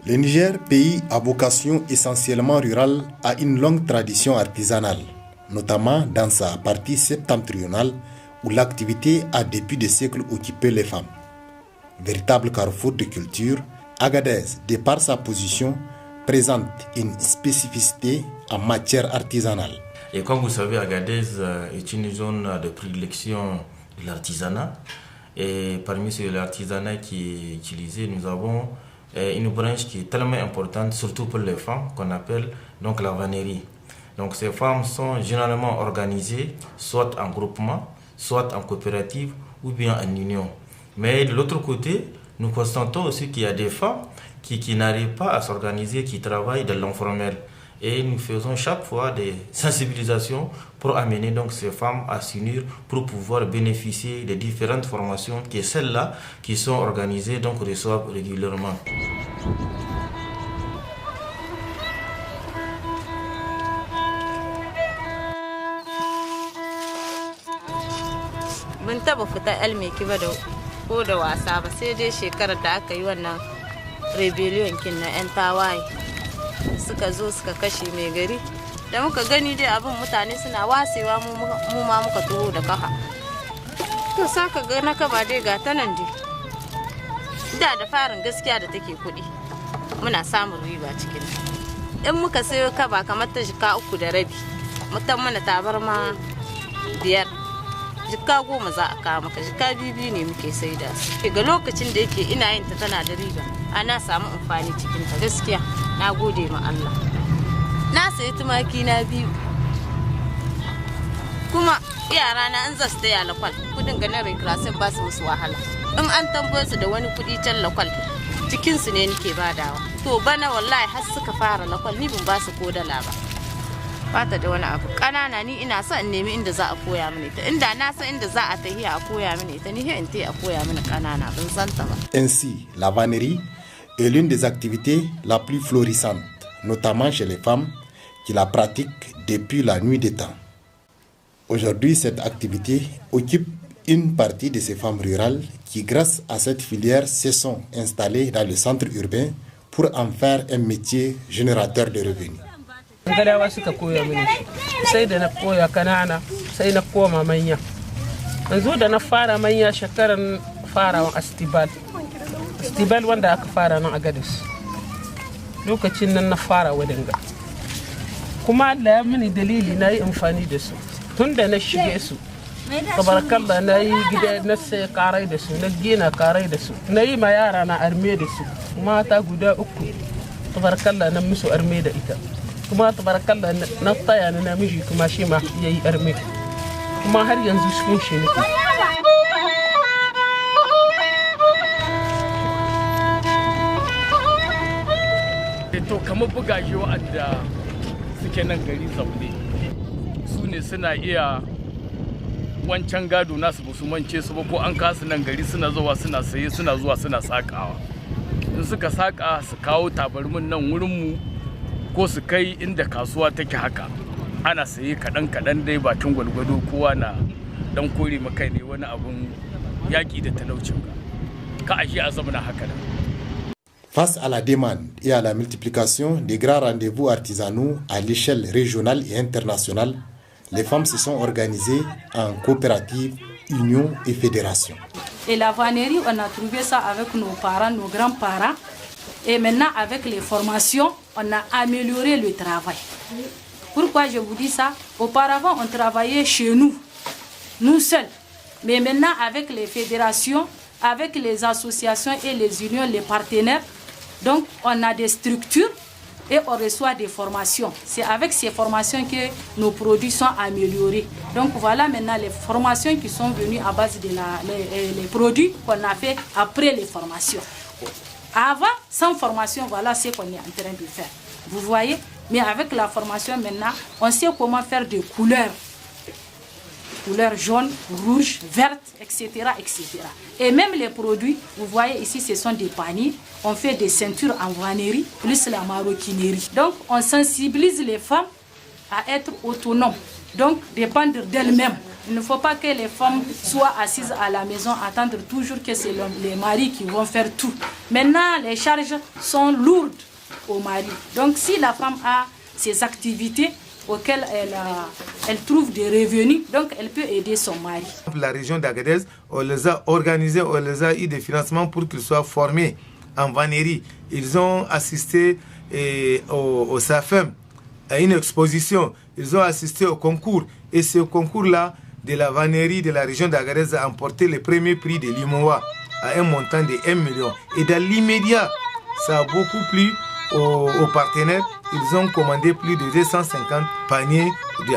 Le Niger, pays à vocation essentiellement rurale, a une longue tradition artisanale, notamment dans sa partie septentrionale où l'activité a depuis des siècles occupé les femmes. Véritable carrefour de culture, Agadez, de par sa position, présente une spécificité en matière artisanale. Et comme vous savez, Agadez est une zone de prédilection de l'artisanat. Et parmi l'artisanat qui est utilisé, nous avons une branche qui est tellement importante, surtout pour les femmes, qu'on appelle donc la vannerie. Donc ces femmes sont généralement organisées, soit en groupement, soit en coopérative ou bien en union. Mais de l'autre côté, nous constatons aussi qu'il y a des femmes qui n'arrivent pas à s'organiser, qui travaillent dans l'informel. Et nous faisons chaque fois des sensibilisations pour amener donc ces femmes à s'unir pour pouvoir bénéficier des différentes formations qui sont celles-là qui sont organisées donc reçoivent régulièrement. Mun taba fita almeki ba da ko da wasa ba sai dai shekarar da aka yi wannan rebellion kin na 'yan tawaye suka zo suka kashe mai gari da muka gani dai abin mutane suna wasewa mu ma muka taho da kafa to saka ga na kaba dai ga ta nan dai da farin gaskiya da take kuɗi muna samun riba cikin in muka sayo kaba kamar ta jika 3.5 mutan mana tabarma 5 jika 10 za a kawo maka jika 2 ne muke saida su ga lokacin da yake ina yin ta tana da riba ana samu amfani cikin ta gaskiya na gode ma Allah na sayi tumaki na 2 kuma yara na an zasu taya lakwal kudin ganin recreation ba su musu wahala in an tambaye su da wani kudi can lakwal cikin su ne nake badawa to bana wallahi har suka fara lakwal ni ban ba su ko dala ba bata da wani abu kanana ni ina son in nemi inda za a koya mini ta inda na san inda za a tafi a koya mini ta ni he in a koya mini kanana ban san ta ba. Ainsi, la vannerie est l'une des activités la plus florissantes, notamment chez les femmes qui la pratiquent depuis la nuit des temps. Aujourd'hui, cette activité occupe une partie de ces femmes rurales qui, grâce à cette filière, se sont installées dans le centre urbain pour en faire un métier générateur de revenus. Gadawa suka koya mini shi sai da na koya kanana sai na koma manya yanzu da na fara manya shekaran farawan astibal wanda aka fara nan a Agadez lokacin nan na fara wadanga kuma Allah ya mini dalili na yi amfani da su tun da na shige su tabarakallah na yi gida na sai karai da su na gina karai da su na yi ma yara na arme da su mata guda 3 tabarakallah na musu arme da ita kuma tabarakallah na taya na namiji kuma shi ma yayi arme kuma har yanzu sun shi ne to kamar bugaje wa'anda suke nan gari zaune su ne suna iya wancan gado nasu ba su mance su ba ko an kasu nan gari suna zuwa suna saye suna zuwa suna sakawa in suka saka su kawo tabarmin nan wurinmu ko su kai inda kasuwa take haka ana saye kaɗan dai bakin gwalgwado kowa na dan kore maka ne wani abun yaƙi da talaucin ka ashe a zamana haka nan. Face à la demande et à la multiplication des grands rendez-vous artisanaux à l'échelle régionale et internationale, les femmes se sont organisées en coopératives, unions et fédérations. Et la vannerie, on a trouvé ça avec nos parents, nos grands-parents. Et maintenant, avec les formations, on a amélioré le travail. Pourquoi je vous dis ça? Auparavant, on travaillait chez nous, nous seuls. Mais maintenant, avec les fédérations, avec les associations et les unions, les partenaires, donc on a des structures et on reçoit des formations. C'est avec ces formations que nos produits sont améliorés. Donc voilà maintenant les formations qui sont venues à base de les produits qu'on a fait après les formations. Avant, sans formation, voilà ce qu'on est en train de faire. Vous voyez? Mais avec la formation maintenant, on sait comment faire des couleurs. Couleurs jaunes, rouges, vertes, etc., etc. Et même les produits, vous voyez ici, ce sont des paniers. On fait des ceintures en vannerie, plus la maroquinerie. Donc, on sensibilise les femmes à être autonomes. Donc, dépendre d'elles-mêmes. Il ne faut pas que les femmes soient assises à la maison, attendre toujours que c'est les maris qui vont faire tout. Maintenant, les charges sont lourdes au mari. Donc, si la femme a ses activités auxquelles elle trouve des revenus, donc elle peut aider son mari. La région d'Agadez, on les a organisés, on les a eu des financements pour qu'ils soient formés en vannerie. Ils ont assisté au SAFEM, à une exposition. Ils ont assisté au concours. Et ce concours-là, de la vannerie de la région d'Agadez, a emporté le premier prix de l'IMOA à un montant de 1 million. Et dans l'immédiat, ça a beaucoup plu aux partenaires. Ils ont commandé plus de 250 paniers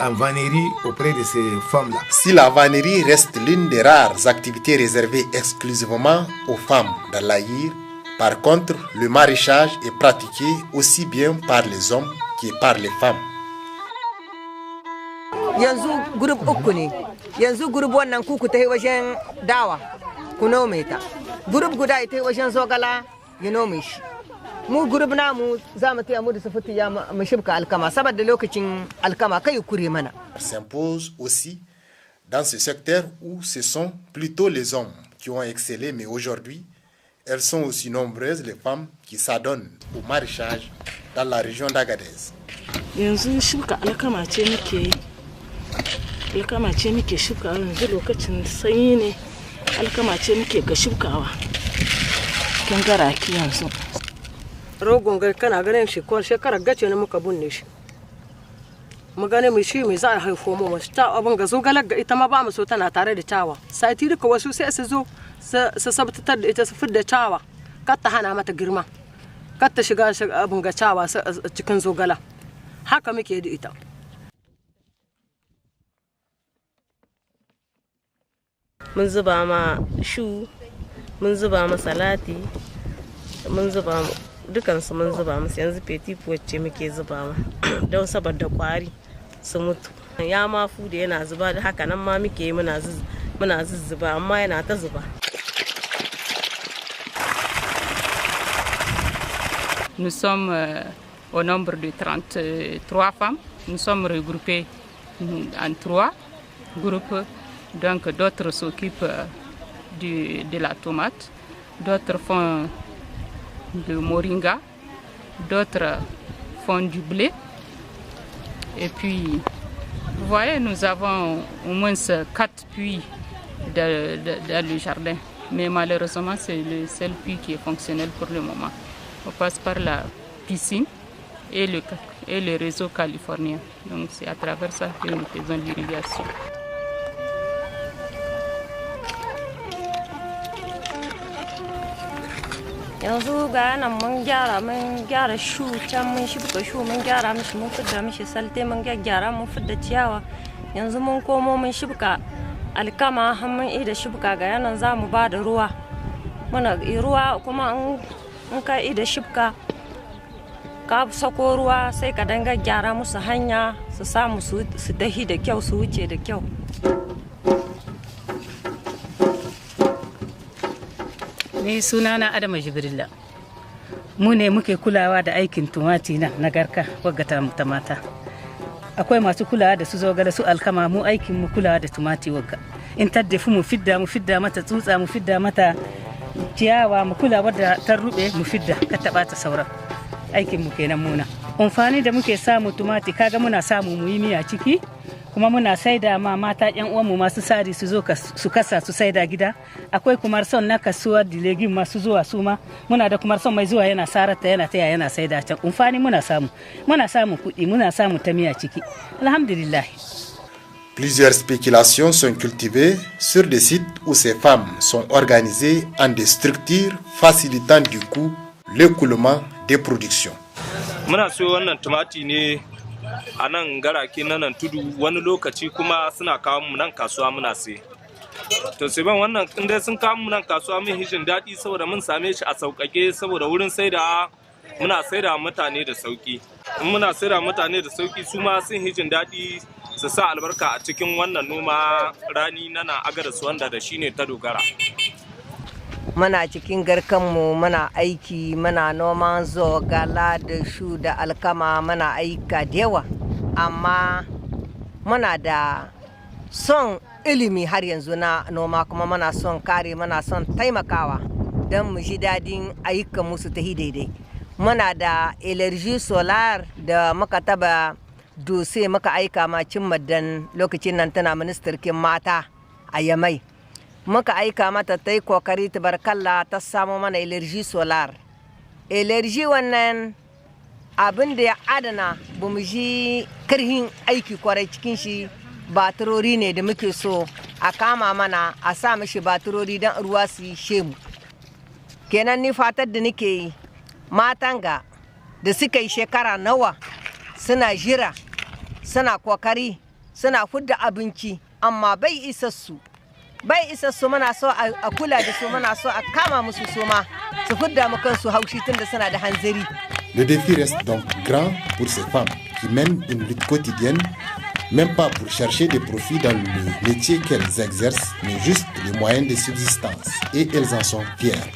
en vannerie auprès de ces femmes-là. Si la vannerie reste l'une des rares activités réservées exclusivement aux femmes dans l'Aïr, par contre, le maraîchage est pratiqué aussi bien par les hommes que par les femmes. Yanzu groupe uku ne. Yanzu groupe wannan kuku ta wajen dawa ku nome ta. Groupe guda ita wajen zogala ya nome shi. Mu groupe namu za mu taya mu da sufati ya mu shibka alkama saboda lokacin alkama kai kure mana. S'impose aussi dans ce secteur où ce sont plutôt les hommes qui ont excellé, mais aujourd'hui, elles sont aussi nombreuses les femmes qui s'adonnent au maraîchage dans la région d'Agadez. Yanzu shibka alkama ce muke yi. Alkama ce muke shibka yanzu lokacin sanyi ne. Alkama ce muke ga shibkawa. Kin garaki yanzu. Rogon ga kana ganin shi ko shekara gace ne muka bunne shi. Mu gane mu shi mai za a haifo mu wasu ta abin ga zo galaga ita ma ba mu so tana tare da tawa. Sai duka wasu sai su zo su sabtatar da ita su fidda tawa. Kar ta hana mata girma. Kar ta shiga abin ga tawa cikin zogala. Haka muke da ita. Mun zuba ma shu, mun zuba ma salati, mun zuba dukansu mun zuba musu yanzu petit wacce muke zuba ma don saboda kwari su mutu. Ya ma fuda yana zuba da haka nan ma muke muna zuzzuba amma yana ta zuba. Nous sommes au nombre de 33 femmes. Nous sommes regroupées en 3 groupes. Donc d'autres s'occupent de la tomate, d'autres font le moringa, d'autres font du blé. Et puis, vous voyez, nous avons au moins 4 puits dans le jardin. Mais malheureusement, c'est le seul puits qui est fonctionnel pour le moment. On passe par la piscine et le réseau californien. Donc c'est à travers ça que nous faisons l'irrigation. yanzu ga nan mun gyara shu can mun shibka shu mun gyara mishi mun fidda mishi salte mun gyara mun fidda ciyawa yanzu mun komo mun shibka alkama har mun ida shibka ga yanan za mu ba da ruwa muna ruwa kuma in ka ida shibka ka sako ruwa sai ka danga gyara musu hanya su samu su dahi da kyau su wuce da kyau. Ni sunana Adama Jibrilla. Mu ne muke kulawa da aikin tumati na garka wagga ta mata. Akwai masu kulawa da su zogale su alkama, mu aikin mu kulawa da tumati wagga. In taddafi mu fidda mata tsutsa, mu fidda mata ciyawa, mu kulawa da ta rube mu fidda ka taba ta sauran. Aikin mu kenan muna. Amfani da muke samu tumati kaga muna samu mu yi miya ciki. Kuma muna saida ma mata yan uwanmu masu sari su zo su kasa su saida gida. Akwai kumar son na kasuwar dilegin masu zuwa su ma muna da kumar son mai zuwa yana sarata yana taya yana saida can. Umfani muna samu kuɗi muna samu ta miya ciki. Alhamdulillah. Plusieurs spéculations sont cultivées sur des sites où ces femmes sont organisées en des structures facilitant du coup l'écoulement des productions. Muna so wannan tumati ne a nan garake na nan tudu wani lokaci kuma suna kawo mu nan kasuwa muna sai. To sai ban wannan inda sun kawo mu nan kasuwa mun hijin daɗi saboda mun same shi a sauƙaƙe saboda wurin saida muna saida mutane da sauƙi. In muna saida mutane da sauƙi su ma sun hijin daɗi su sa albarka a cikin wannan noma rani na nan Agadez wanda da shine ta dogara. Muna cikin garkanmu muna aiki muna noman zogala da shu da alkama muna aika da yawa amma muna da son ilimi har yanzu na noma, kuma muna son kare, muna son taimakawa don mu ji dadin ayyukan musu ta daidai. Muna da energy solar da muka taba dose muka aika ma Cimmadan lokacin nan tana ministarkin mata a Yamai. Muka aika mata ta yi kokari tabarkalla ta samu mana energy solar. Energy wannan abin da ya adana ba mu ji karhin aiki kwarai cikin shi, baturori ne da muke so a kama mana a sa mishi baturori don ruwa su yi shemu. Kenan ni fatar da nake yi matan ga da suka yi shekara nawa suna jira, suna kokari, suna fudda abinci amma bai isa su muna so a kula da su, muna so a kama musu suma su fudda mu kansu haushi tunda suna da hanzari. Le défi reste donc grand pour ces femmes qui mènent une lutte quotidienne, même pas pour chercher des profits dans le métier qu'elles exercent, mais juste les moyens de subsistance, et elles en sont fières.